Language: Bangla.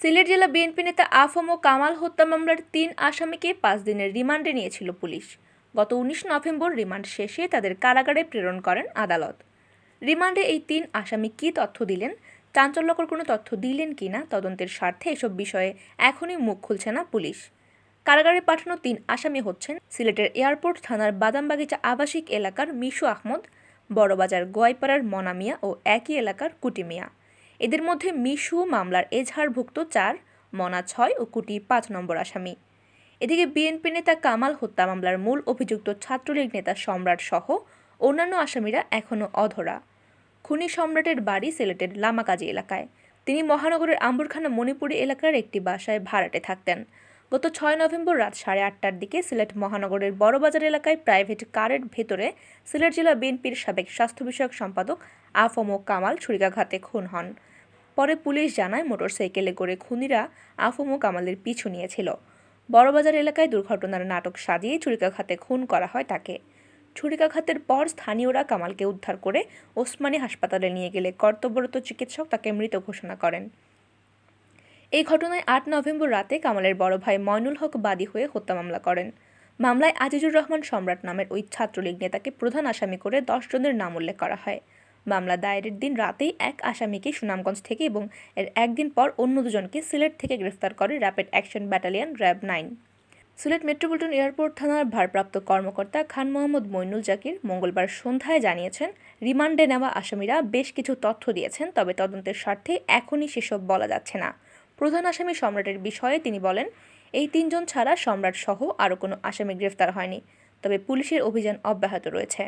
সিলেট জেলা বিএনপি নেতা আফম ও কামাল হত্যা মামলার ৩ আসামিকে ৫ দিনের রিমান্ডে নিয়েছিল পুলিশ। গত ১৯ নভেম্বর রিমান্ড শেষে তাদের কারাগারে প্রেরণ করেন আদালত। রিমান্ডে এই ৩ আসামি কী তথ্য দিলেন, চাঞ্চল্যকর কোনো তথ্য দিলেন কিনা তদন্তের স্বার্থে এসব বিষয়ে এখনই মুখ খুলছে না পুলিশ। কারাগারে পাঠানো ৩ আসামি হচ্ছেন সিলেটের এয়ারপোর্ট থানার বাদামবাগিচা আবাসিক এলাকার মিশু আহমদ, বড়বাজার গোয়াইপাড়ার মনা মিয়া ও একই এলাকার কুটি মিয়া। এদের মধ্যে মিশু মামলার এজাহারভুক্ত ৪, মনা ৬ ও কুটি ৫ নম্বর আসামি। এদিকে বিএনপি নেতা কামাল হত্যা মামলার মূল অভিযুক্ত ছাত্রলীগ নেতা সম্রাট সহ অন্যান্য আসামিরা এখনও অধরা। খুনি সম্রাটের বাড়ি সিলেটের লামাকাজি এলাকায়। তিনি মহানগরের আম্বরখানা মণিপুরি এলাকার একটি বাসায় ভাড়াটে থাকতেন। গত ৬ নভেম্বর রাত ৮:৩০টার দিকে সিলেট মহানগরের বড়বাজার এলাকায় প্রাইভেট কারের ভেতরে সিলেট জেলা বিএনপির সাবেক স্বাস্থ্য বিষয়ক সম্পাদক আফম কামাল ছুরিকাঘাতে খুন হন। পরে পুলিশ জানায় মোটরসাইকেলে করে খুনিরা আফম কামালের পিছু নিয়েছিল। বড়বাজার এলাকায় দুর্ঘটনার নাটক সাজিয়ে ছুরিকাঘাতে খুন করা হয় তাকে। ছুরিকাঘাতের পর স্থানীয়রা কামালকে উদ্ধার করে ওসমানী হাসপাতালে নিয়ে গেলে কর্তব্যরত চিকিৎসক তাকে মৃত ঘোষণা করেন। এই ঘটনায় ৮ নভেম্বর রাতে কামালের বড় ভাই ময়নুল হক বাদী হয়ে হত্যা মামলা করেন। মামলায় আজিজুর রহমান সম্রাট নামের ওই ছাত্রলীগ নেতাকে প্রধান আসামি করে ১০ জনের নাম উল্লেখ করা হয়। মামলা দায়েরের দিন রাতেই এক আসামিকে সুনামগঞ্জ থেকে এবং এর একদিন পর অন্য দুজনকে সিলেট থেকে গ্রেফতার করে rapid action battalion RAB ৯। Sylhet metropolitan airport থানার ভারপ্রাপ্ত কর্মকর্তা খান মোহাম্মদ মইনুল জাকির মঙ্গলবার সন্ধ্যায় জানিয়েছেন, রিমান্ডে নেওয়া আসামিরা বেশ কিছু তথ্য দিয়েছেন, তবে তদন্তের স্বার্থে এখনই সেসব বলা যাচ্ছে না। প্রধান আসামি সম্রাটের বিষয়ে তিনি বলেন, এই ৩ জন ছাড়া সম্রাট সহ আরও কোনো আসামি গ্রেফতার হয়নি, তবে পুলিশের অভিযান অব্যাহত রয়েছে।